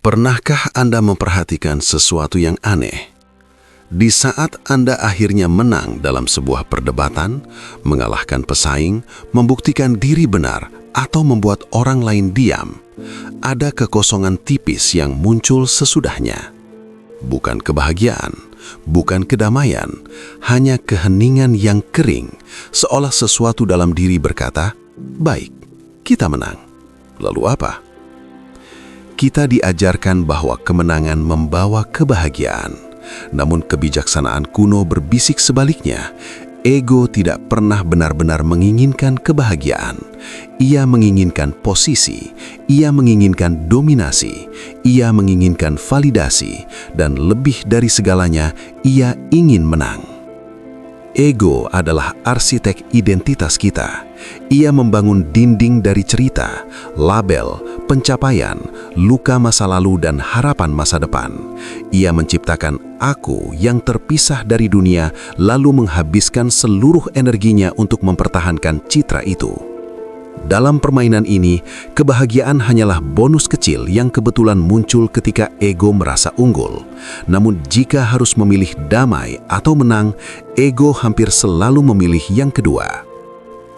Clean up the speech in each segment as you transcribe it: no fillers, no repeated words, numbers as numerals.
Pernahkah Anda memperhatikan sesuatu yang aneh? Di saat Anda akhirnya menang dalam sebuah perdebatan, mengalahkan pesaing, membuktikan diri benar, atau membuat orang lain diam, ada kekosongan tipis yang muncul sesudahnya. Bukan kebahagiaan, bukan kedamaian, hanya keheningan yang kering, seolah sesuatu dalam diri berkata, "Baik, kita menang." Lalu apa? Kita diajarkan bahwa kemenangan membawa kebahagiaan. Namun kebijaksanaan kuno berbisik sebaliknya. Ego tidak pernah benar-benar menginginkan kebahagiaan. Ia menginginkan posisi, ia menginginkan dominasi, ia menginginkan validasi, dan lebih dari segalanya, ia ingin menang. Ego adalah arsitek identitas kita. Ia membangun dinding dari cerita, label, pencapaian, luka masa lalu, dan harapan masa depan. Ia menciptakan aku yang terpisah dari dunia, lalu menghabiskan seluruh energinya untuk mempertahankan citra itu. Dalam permainan ini, kebahagiaan hanyalah bonus kecil yang kebetulan muncul ketika ego merasa unggul. Namun jika harus memilih damai atau menang, ego hampir selalu memilih yang kedua.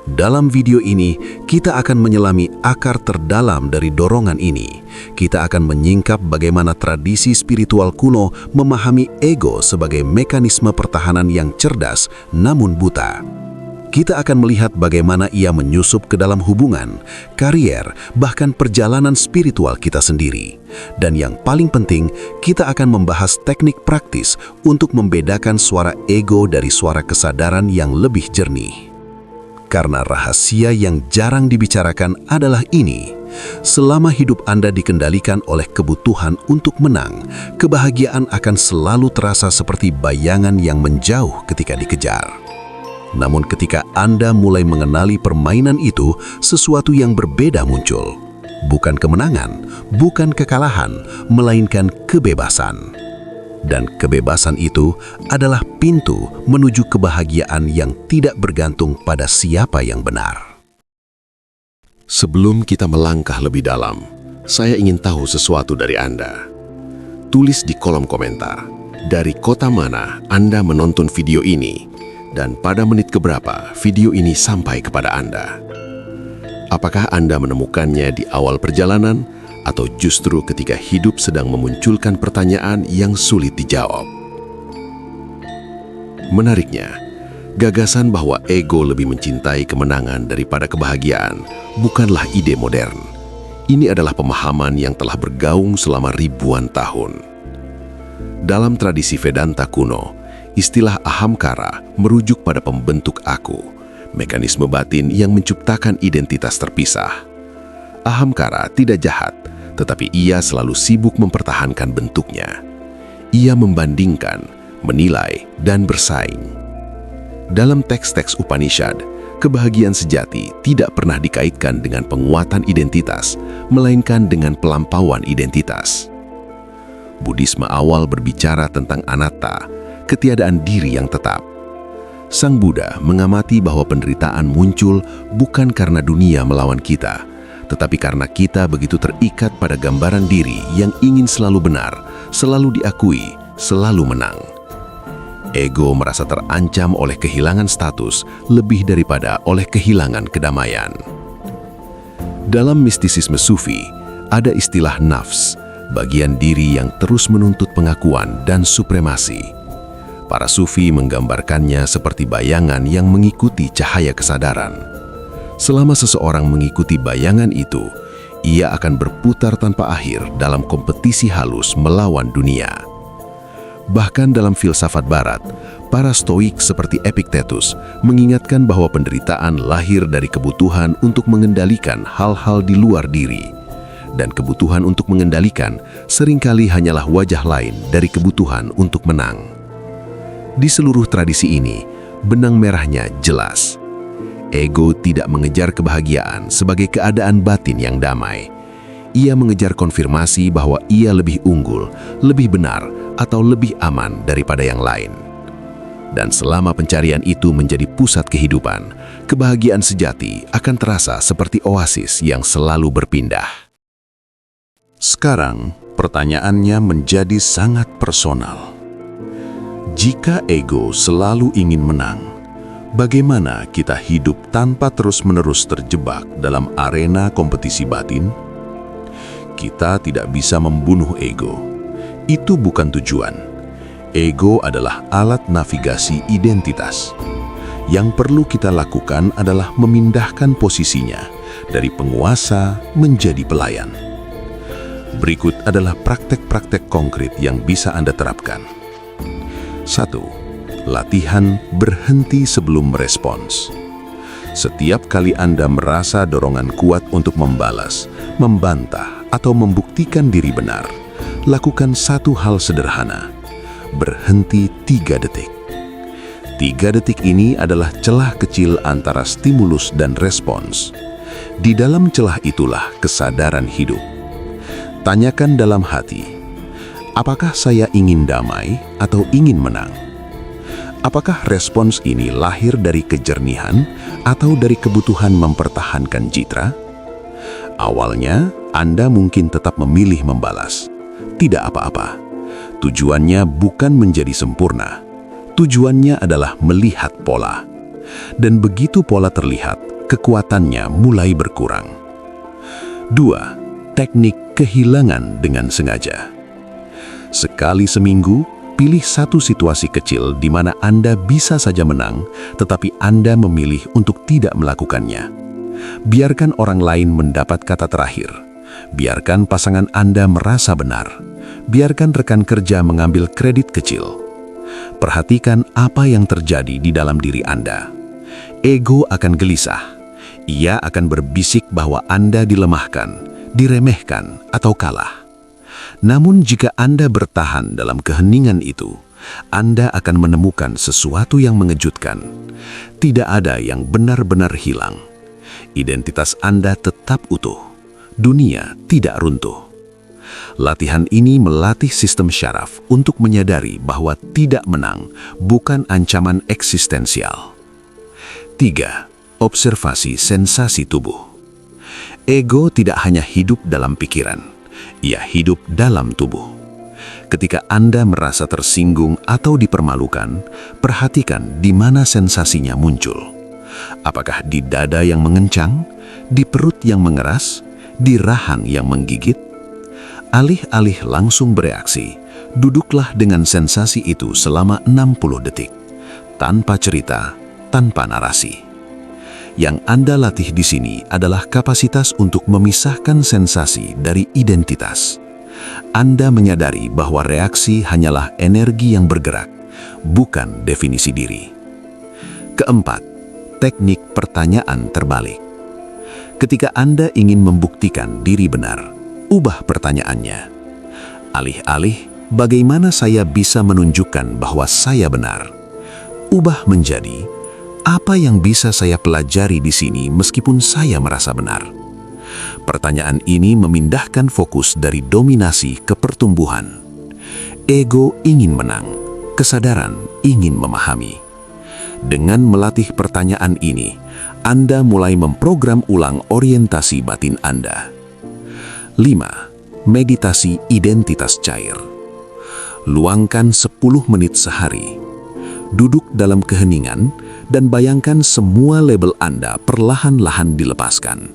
Dalam video ini, kita akan menyelami akar terdalam dari dorongan ini. Kita akan menyingkap bagaimana tradisi spiritual kuno memahami ego sebagai mekanisme pertahanan yang cerdas namun buta. Kita akan melihat bagaimana ia menyusup ke dalam hubungan, karier, bahkan perjalanan spiritual kita sendiri. Dan yang paling penting, kita akan membahas teknik praktis untuk membedakan suara ego dari suara kesadaran yang lebih jernih. Karena rahasia yang jarang dibicarakan adalah ini. Selama hidup Anda dikendalikan oleh kebutuhan untuk menang, kebahagiaan akan selalu terasa seperti bayangan yang menjauh ketika dikejar. Namun ketika Anda mulai mengenali permainan itu, sesuatu yang berbeda muncul. Bukan kemenangan, bukan kekalahan, melainkan kebebasan. Dan kebebasan itu adalah pintu menuju kebahagiaan yang tidak bergantung pada siapa yang benar. Sebelum kita melangkah lebih dalam, saya ingin tahu sesuatu dari Anda. Tulis di kolom komentar, dari kota mana Anda menonton video ini, dan pada menit keberapa video ini sampai kepada Anda. Apakah Anda menemukannya di awal perjalanan, atau justru ketika hidup sedang memunculkan pertanyaan yang sulit dijawab? Menariknya, gagasan bahwa ego lebih mencintai kemenangan daripada kebahagiaan bukanlah ide modern. Ini adalah pemahaman yang telah bergaung selama ribuan tahun. Dalam tradisi Vedanta kuno, istilah ahamkara merujuk pada pembentuk aku, mekanisme batin yang menciptakan identitas terpisah. Ahamkara tidak jahat, tetapi ia selalu sibuk mempertahankan bentuknya. Ia membandingkan, menilai, dan bersaing. Dalam teks-teks Upanishad, kebahagiaan sejati tidak pernah dikaitkan dengan penguatan identitas, melainkan dengan pelampauan identitas. Buddhisme awal berbicara tentang anatta, ketiadaan diri yang tetap. Sang Buddha mengamati bahwa penderitaan muncul bukan karena dunia melawan kita, tetapi karena kita begitu terikat pada gambaran diri yang ingin selalu benar, selalu diakui, selalu menang. Ego merasa terancam oleh kehilangan status lebih daripada oleh kehilangan kedamaian. Dalam mistisisme Sufi, ada istilah nafs, bagian diri yang terus menuntut pengakuan dan supremasi. Para Sufi menggambarkannya seperti bayangan yang mengikuti cahaya kesadaran. Selama seseorang mengikuti bayangan itu, ia akan berputar tanpa akhir dalam kompetisi halus melawan dunia. Bahkan dalam filsafat barat, para stoik seperti Epictetus mengingatkan bahwa penderitaan lahir dari kebutuhan untuk mengendalikan hal-hal di luar diri. Dan kebutuhan untuk mengendalikan seringkali hanyalah wajah lain dari kebutuhan untuk menang. Di seluruh tradisi ini, benang merahnya jelas. Ego tidak mengejar kebahagiaan sebagai keadaan batin yang damai. Ia mengejar konfirmasi bahwa ia lebih unggul, lebih benar, atau lebih aman daripada yang lain. Dan selama pencarian itu menjadi pusat kehidupan, kebahagiaan sejati akan terasa seperti oasis yang selalu berpindah. Sekarang, Pertanyaannya menjadi sangat personal. Jika ego selalu ingin menang, bagaimana kita hidup tanpa terus-menerus terjebak dalam arena kompetisi batin? Kita tidak bisa membunuh ego. Itu bukan tujuan. Ego adalah alat navigasi identitas. Yang perlu kita lakukan adalah memindahkan posisinya dari penguasa menjadi pelayan. Berikut adalah praktek-praktek konkret yang bisa Anda terapkan. 1. Latihan berhenti sebelum merespons. Setiap kali Anda merasa dorongan kuat untuk membalas, membantah, atau membuktikan diri benar, lakukan satu hal sederhana. Berhenti 3 detik. 3 detik ini adalah celah kecil antara stimulus dan respons. Di dalam celah itulah kesadaran hidup. Tanyakan dalam hati, apakah saya ingin damai atau ingin menang? Apakah respons ini lahir dari kejernihan atau dari kebutuhan mempertahankan citra? Awalnya, Anda mungkin tetap memilih membalas. Tidak apa-apa. Tujuannya bukan menjadi sempurna. Tujuannya adalah melihat pola. Dan begitu pola terlihat, kekuatannya mulai berkurang. 2. Teknik kehilangan dengan sengaja. Sekali seminggu, pilih satu situasi kecil di mana Anda bisa saja menang, tetapi Anda memilih untuk tidak melakukannya. Biarkan orang lain mendapat kata terakhir. Biarkan pasangan Anda merasa benar. Biarkan rekan kerja mengambil kredit kecil. Perhatikan apa yang terjadi di dalam diri Anda. Ego akan gelisah. Ia akan berbisik bahwa Anda dilemahkan, diremehkan, atau kalah. Namun jika Anda bertahan dalam keheningan itu, Anda akan menemukan sesuatu yang mengejutkan. Tidak ada yang benar-benar hilang. Identitas Anda tetap utuh. Dunia tidak runtuh. Latihan ini melatih sistem syaraf untuk menyadari bahwa tidak menang bukan ancaman eksistensial. 3. Observasi sensasi tubuh. Ego tidak hanya hidup dalam pikiran, ia hidup dalam tubuh. Ketika Anda merasa tersinggung atau dipermalukan, perhatikan di mana sensasinya muncul. Apakah di dada yang mengencang, di perut yang mengeras, di rahang yang menggigit? Alih-alih langsung bereaksi, duduklah dengan sensasi itu selama 60 detik, tanpa cerita, tanpa narasi. Yang Anda latih di sini adalah kapasitas untuk memisahkan sensasi dari identitas. Anda menyadari bahwa reaksi hanyalah energi yang bergerak, bukan definisi diri. 4. Teknik pertanyaan terbalik. Ketika Anda ingin membuktikan diri benar, ubah pertanyaannya. Alih-alih, bagaimana saya bisa menunjukkan bahwa saya benar? Ubah menjadi, apa yang bisa saya pelajari di sini meskipun saya merasa benar? Pertanyaan ini memindahkan fokus dari dominasi ke pertumbuhan. Ego ingin menang, kesadaran ingin memahami. Dengan melatih pertanyaan ini, Anda mulai memprogram ulang orientasi batin Anda. 5. Meditasi identitas cair. Luangkan 10 menit sehari. Duduk dalam keheningan dan bayangkan semua label Anda perlahan-lahan dilepaskan.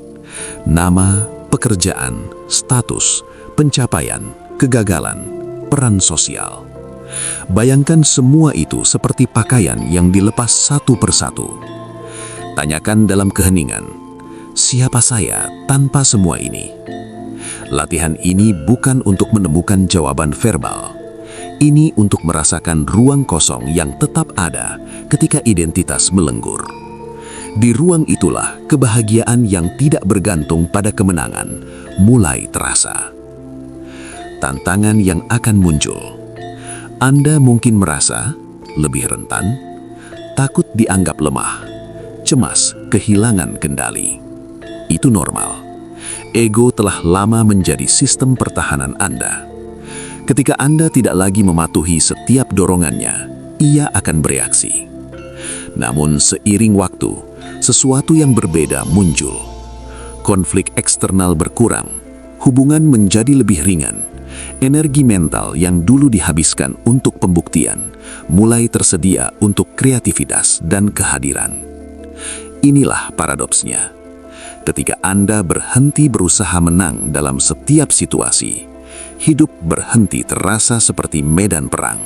Nama, pekerjaan, status, pencapaian, kegagalan, peran sosial. Bayangkan semua itu seperti pakaian yang dilepas satu persatu. Tanyakan dalam keheningan, siapa saya tanpa semua ini? Latihan ini bukan untuk menemukan jawaban verbal. Ini untuk merasakan ruang kosong yang tetap ada ketika identitas melenggur. Di ruang itulah kebahagiaan yang tidak bergantung pada kemenangan mulai terasa. Tantangan yang akan muncul. Anda mungkin merasa lebih rentan, takut dianggap lemah, cemas kehilangan kendali. Itu normal. Ego telah lama menjadi sistem pertahanan Anda. Ketika Anda tidak lagi mematuhi setiap dorongannya, ia akan bereaksi. Namun seiring waktu, sesuatu yang berbeda muncul. Konflik eksternal berkurang, hubungan menjadi lebih ringan, Energi mental yang dulu dihabiskan untuk pembuktian mulai tersedia untuk kreativitas dan kehadiran. Inilah paradoksnya. Ketika Anda berhenti berusaha menang dalam setiap situasi, hidup berhenti terasa seperti medan perang.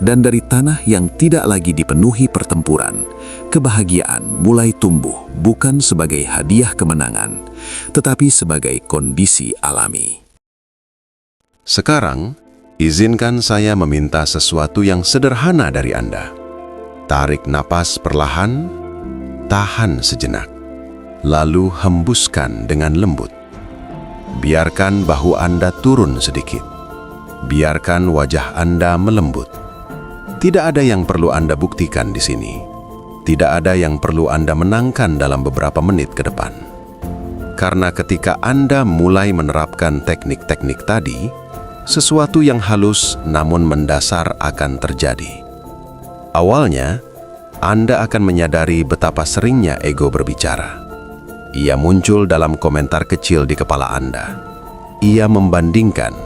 Dan dari tanah yang tidak lagi dipenuhi pertempuran, kebahagiaan mulai tumbuh bukan sebagai hadiah kemenangan, tetapi sebagai kondisi alami. Sekarang, izinkan saya meminta sesuatu yang sederhana dari Anda. Tarik napas perlahan, tahan sejenak, lalu hembuskan dengan lembut. Biarkan bahu Anda turun sedikit. Biarkan wajah Anda melembut. Tidak ada yang perlu Anda buktikan di sini. Tidak ada yang perlu Anda menangkan dalam beberapa menit ke depan. Karena ketika Anda mulai menerapkan teknik-teknik tadi, sesuatu yang halus namun mendasar akan terjadi. Awalnya, Anda akan menyadari betapa seringnya ego berbicara. Ia muncul dalam komentar kecil di kepala Anda. Ia membandingkan,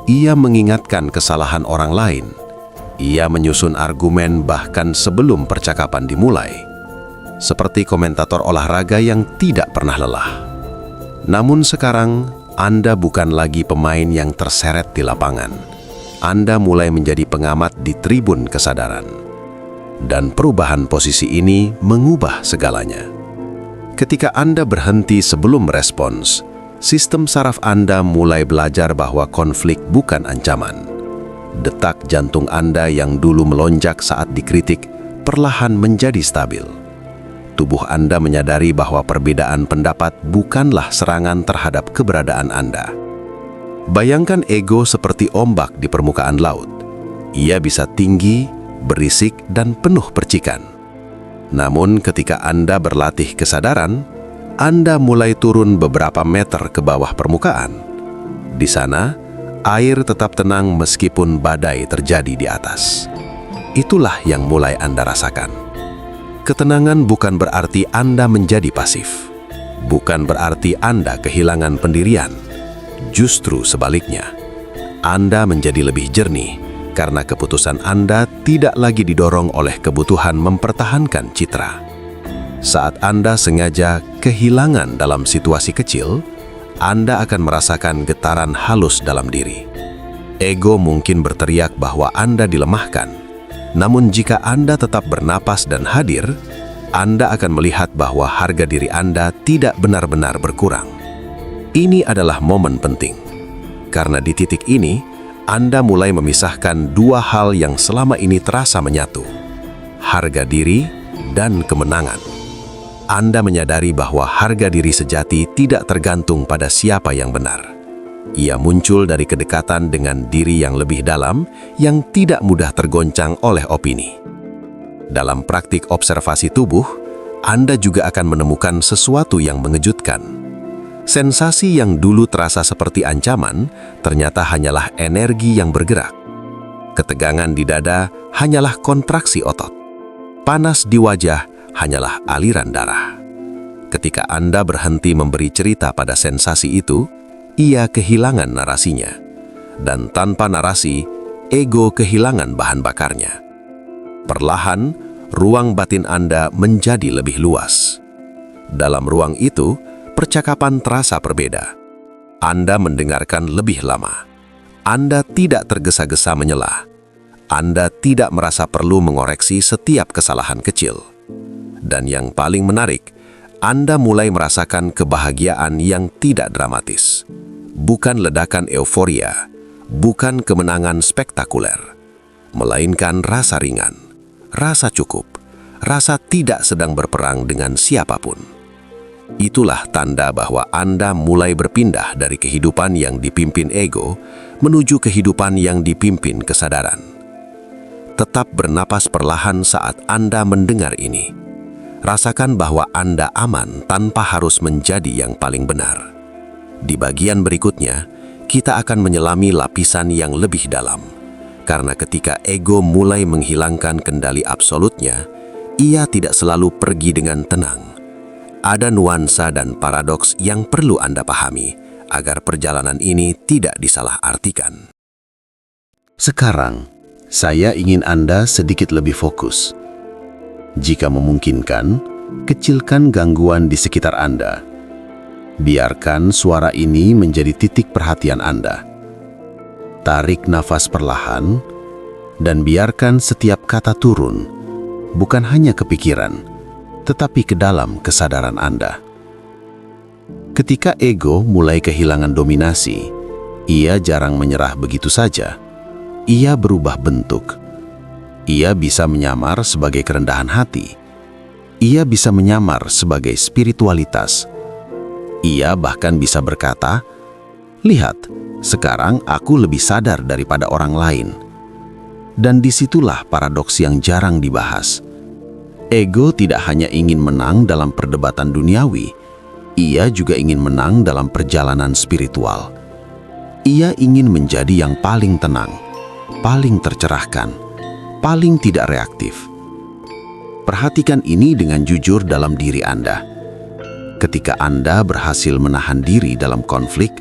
ia mengingatkan kesalahan orang lain, ia menyusun argumen bahkan sebelum percakapan dimulai. Seperti komentator olahraga yang tidak pernah lelah. Namun sekarang, Anda bukan lagi pemain yang terseret di lapangan. Anda mulai menjadi pengamat di tribun kesadaran. Dan perubahan posisi ini mengubah segalanya. Ketika Anda berhenti sebelum merespons, sistem saraf Anda mulai belajar bahwa konflik bukan ancaman. Detak jantung Anda yang dulu melonjak saat dikritik perlahan menjadi stabil. Tubuh Anda menyadari bahwa perbedaan pendapat bukanlah serangan terhadap keberadaan Anda. Bayangkan ego seperti ombak di permukaan laut. Ia bisa tinggi, berisik, dan penuh percikan. Namun ketika Anda berlatih kesadaran, Anda mulai turun beberapa meter ke bawah permukaan. Di sana, air tetap tenang meskipun badai terjadi di atas. Itulah yang mulai Anda rasakan. Ketenangan bukan berarti Anda menjadi pasif. Bukan berarti Anda kehilangan pendirian. Justru sebaliknya, Anda menjadi lebih jernih karena keputusan Anda tidak lagi didorong oleh kebutuhan mempertahankan citra. Saat Anda sengaja kehilangan dalam situasi kecil, Anda akan merasakan getaran halus dalam diri. Ego mungkin berteriak bahwa Anda dilemahkan. Namun jika Anda tetap bernapas dan hadir, Anda akan melihat bahwa harga diri Anda tidak benar-benar berkurang. Ini adalah momen penting. Karena di titik ini, Anda mulai memisahkan dua hal yang selama ini terasa menyatu. Harga diri dan kemenangan. Anda menyadari bahwa harga diri sejati tidak tergantung pada siapa yang benar. Ia muncul dari kedekatan dengan diri yang lebih dalam, yang tidak mudah tergoncang oleh opini. Dalam praktik observasi tubuh, Anda juga akan menemukan sesuatu yang mengejutkan. Sensasi yang dulu terasa seperti ancaman, ternyata hanyalah energi yang bergerak. Ketegangan di dada hanyalah kontraksi otot. Panas di wajah hanyalah aliran darah. Ketika Anda berhenti memberi cerita pada sensasi itu, ia kehilangan narasinya. Dan tanpa narasi, ego kehilangan bahan bakarnya. Perlahan, ruang batin Anda menjadi lebih luas. Dalam ruang itu, percakapan terasa berbeda. Anda mendengarkan lebih lama. Anda tidak tergesa-gesa menyela. Anda tidak merasa perlu mengoreksi setiap kesalahan kecil. Dan yang paling menarik, Anda mulai merasakan kebahagiaan yang tidak dramatis. Bukan ledakan euforia, bukan kemenangan spektakuler, melainkan rasa ringan, rasa cukup, rasa tidak sedang berperang dengan siapapun. Itulah tanda bahwa Anda mulai berpindah dari kehidupan yang dipimpin ego menuju kehidupan yang dipimpin kesadaran. Tetap bernapas perlahan saat Anda mendengar ini. Rasakan bahwa Anda aman tanpa harus menjadi yang paling benar. Di bagian berikutnya, kita akan menyelami lapisan yang lebih dalam. Karena ketika ego mulai menghilangkan kendali absolutnya, ia tidak selalu pergi dengan tenang. Ada nuansa dan paradoks yang perlu Anda pahami agar perjalanan ini tidak disalahartikan. Sekarang, saya ingin Anda sedikit lebih fokus. Jika memungkinkan, kecilkan gangguan di sekitar Anda. Biarkan suara ini menjadi titik perhatian Anda. Tarik nafas perlahan, dan biarkan setiap kata turun, bukan hanya ke pikiran, tetapi ke dalam kesadaran Anda. Ketika ego mulai kehilangan dominasi, ia jarang menyerah begitu saja. Ia berubah bentuk. Ia bisa menyamar sebagai kerendahan hati. Ia bisa menyamar sebagai spiritualitas. Ia bahkan bisa berkata, "Lihat, sekarang aku lebih sadar daripada orang lain." Dan disitulah paradoks yang jarang dibahas. Ego tidak hanya ingin menang dalam perdebatan duniawi, ia juga ingin menang dalam perjalanan spiritual. Ia ingin menjadi yang paling tenang, paling tercerahkan, paling tidak reaktif. Perhatikan ini dengan jujur dalam diri Anda. Ketika Anda berhasil menahan diri dalam konflik,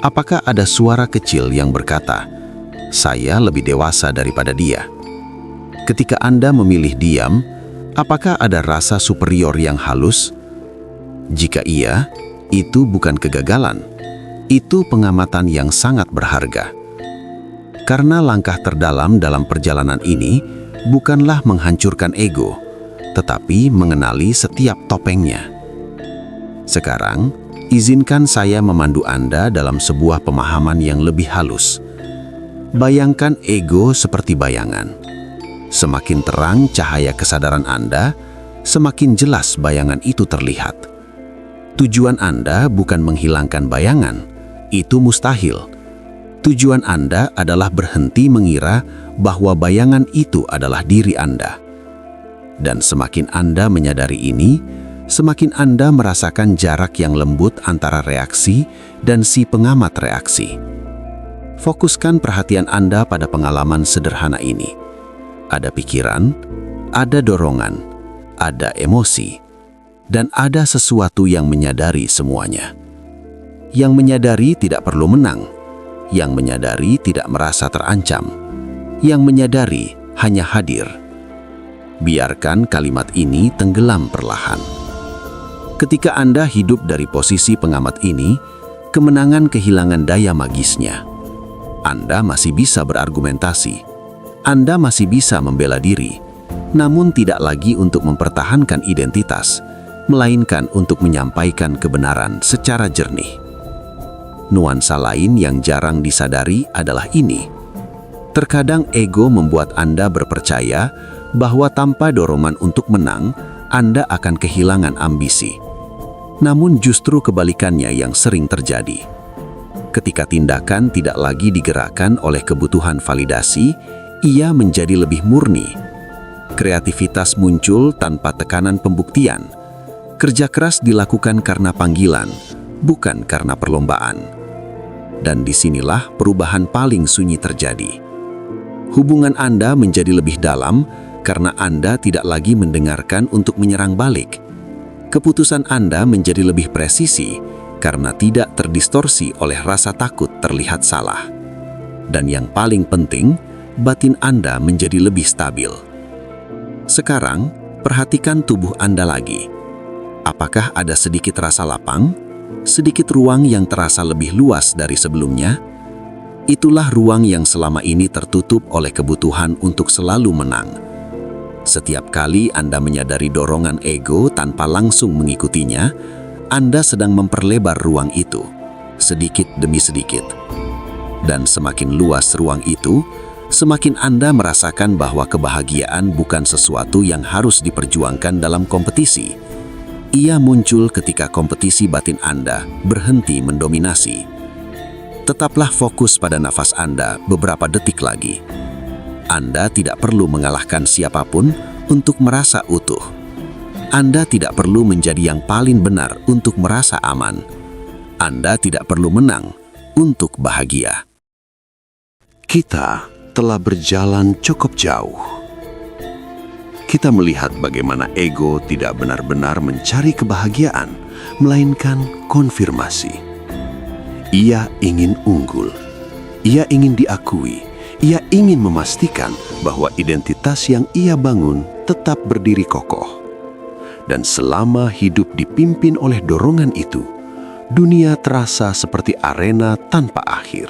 apakah ada suara kecil yang berkata, "Saya lebih dewasa daripada dia"? Ketika Anda memilih diam, apakah ada rasa superior yang halus? Jika iya, itu bukan kegagalan. Itu pengamatan yang sangat berharga. Karena langkah terdalam dalam perjalanan ini bukanlah menghancurkan ego, tetapi mengenali setiap topengnya. Sekarang, izinkan saya memandu Anda dalam sebuah pemahaman yang lebih halus. Bayangkan ego seperti bayangan. Semakin terang cahaya kesadaran Anda, semakin jelas bayangan itu terlihat. Tujuan Anda bukan menghilangkan bayangan, itu mustahil. Tujuan Anda adalah berhenti mengira bahwa bayangan itu adalah diri Anda. Dan semakin Anda menyadari ini, semakin Anda merasakan jarak yang lembut antara reaksi dan si pengamat reaksi. Fokuskan perhatian Anda pada pengalaman sederhana ini. Ada pikiran, ada dorongan, ada emosi, dan ada sesuatu yang menyadari semuanya. Yang menyadari tidak perlu menang, yang menyadari tidak merasa terancam, yang menyadari hanya hadir. Biarkan kalimat ini tenggelam perlahan. Ketika Anda hidup dari posisi pengamat ini, kemenangan kehilangan daya magisnya. Anda masih bisa berargumentasi, Anda masih bisa membela diri, namun tidak lagi untuk mempertahankan identitas, melainkan untuk menyampaikan kebenaran secara jernih. Nuansa lain yang jarang disadari adalah ini. Terkadang ego membuat Anda berpercaya bahwa tanpa dorongan untuk menang, Anda akan kehilangan ambisi. Namun justru kebalikannya yang sering terjadi. Ketika tindakan tidak lagi digerakkan oleh kebutuhan validasi, ia menjadi lebih murni. Kreativitas muncul tanpa tekanan pembuktian. Kerja keras dilakukan karena panggilan, bukan karena perlombaan. Dan disinilah perubahan paling sunyi terjadi. Hubungan Anda menjadi lebih dalam karena Anda tidak lagi mendengarkan untuk menyerang balik. Keputusan Anda menjadi lebih presisi karena tidak terdistorsi oleh rasa takut terlihat salah. Dan yang paling penting, batin Anda menjadi lebih stabil. Sekarang, perhatikan tubuh Anda lagi. Apakah ada sedikit rasa lapang? Sedikit ruang yang terasa lebih luas dari sebelumnya? Itulah ruang yang selama ini tertutup oleh kebutuhan untuk selalu menang. Setiap kali Anda menyadari dorongan ego tanpa langsung mengikutinya, Anda sedang memperlebar ruang itu, sedikit demi sedikit. Dan semakin luas ruang itu, semakin Anda merasakan bahwa kebahagiaan bukan sesuatu yang harus diperjuangkan dalam kompetisi. Ia muncul ketika kompetisi batin Anda berhenti mendominasi. Tetaplah fokus pada nafas Anda beberapa detik lagi. Anda tidak perlu mengalahkan siapapun untuk merasa utuh. Anda tidak perlu menjadi yang paling benar untuk merasa aman. Anda tidak perlu menang untuk bahagia. Kita telah berjalan cukup jauh. Kita melihat bagaimana ego tidak benar-benar mencari kebahagiaan, melainkan konfirmasi. Ia ingin unggul. Ia ingin diakui. Ia ingin memastikan bahwa identitas yang ia bangun tetap berdiri kokoh. Dan selama hidup dipimpin oleh dorongan itu, dunia terasa seperti arena tanpa akhir.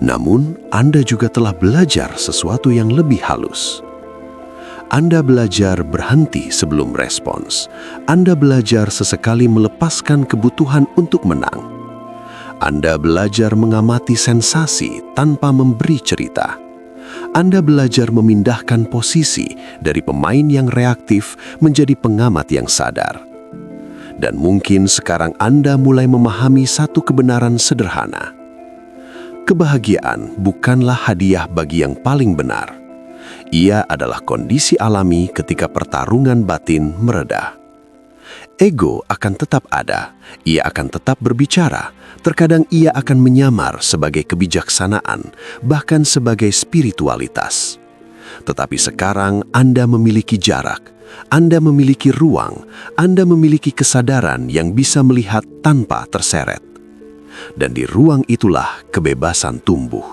Namun, Anda juga telah belajar sesuatu yang lebih halus. Anda belajar berhenti sebelum respons. Anda belajar sesekali melepaskan kebutuhan untuk menang. Anda belajar mengamati sensasi tanpa memberi cerita. Anda belajar memindahkan posisi dari pemain yang reaktif menjadi pengamat yang sadar. Dan mungkin sekarang Anda mulai memahami satu kebenaran sederhana. Kebahagiaan bukanlah hadiah bagi yang paling benar. Ia adalah kondisi alami ketika pertarungan batin mereda. Ego akan tetap ada, ia akan tetap berbicara, terkadang ia akan menyamar sebagai kebijaksanaan, bahkan sebagai spiritualitas. Tetapi sekarang Anda memiliki jarak, Anda memiliki ruang, Anda memiliki kesadaran yang bisa melihat tanpa terseret. Dan di ruang itulah kebebasan tumbuh.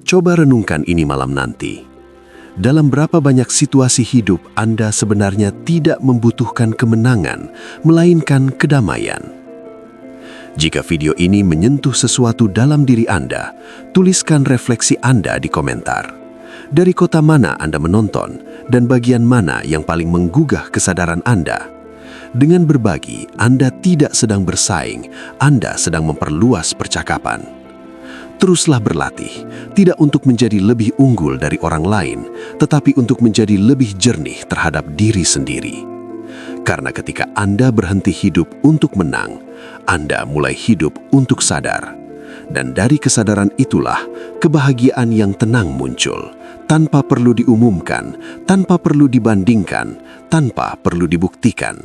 Coba renungkan ini malam nanti. Dalam berapa banyak situasi hidup Anda sebenarnya tidak membutuhkan kemenangan, melainkan kedamaian. Jika video ini menyentuh sesuatu dalam diri Anda, tuliskan refleksi Anda di komentar. Dari kota mana Anda menonton dan bagian mana yang paling menggugah kesadaran Anda? Dengan berbagi, Anda tidak sedang bersaing, Anda sedang memperluas percakapan. Teruslah berlatih, tidak untuk menjadi lebih unggul dari orang lain, tetapi untuk menjadi lebih jernih terhadap diri sendiri. Karena ketika Anda berhenti hidup untuk menang, Anda mulai hidup untuk sadar. Dan dari kesadaran itulah kebahagiaan yang tenang muncul, tanpa perlu diumumkan, tanpa perlu dibandingkan, tanpa perlu dibuktikan.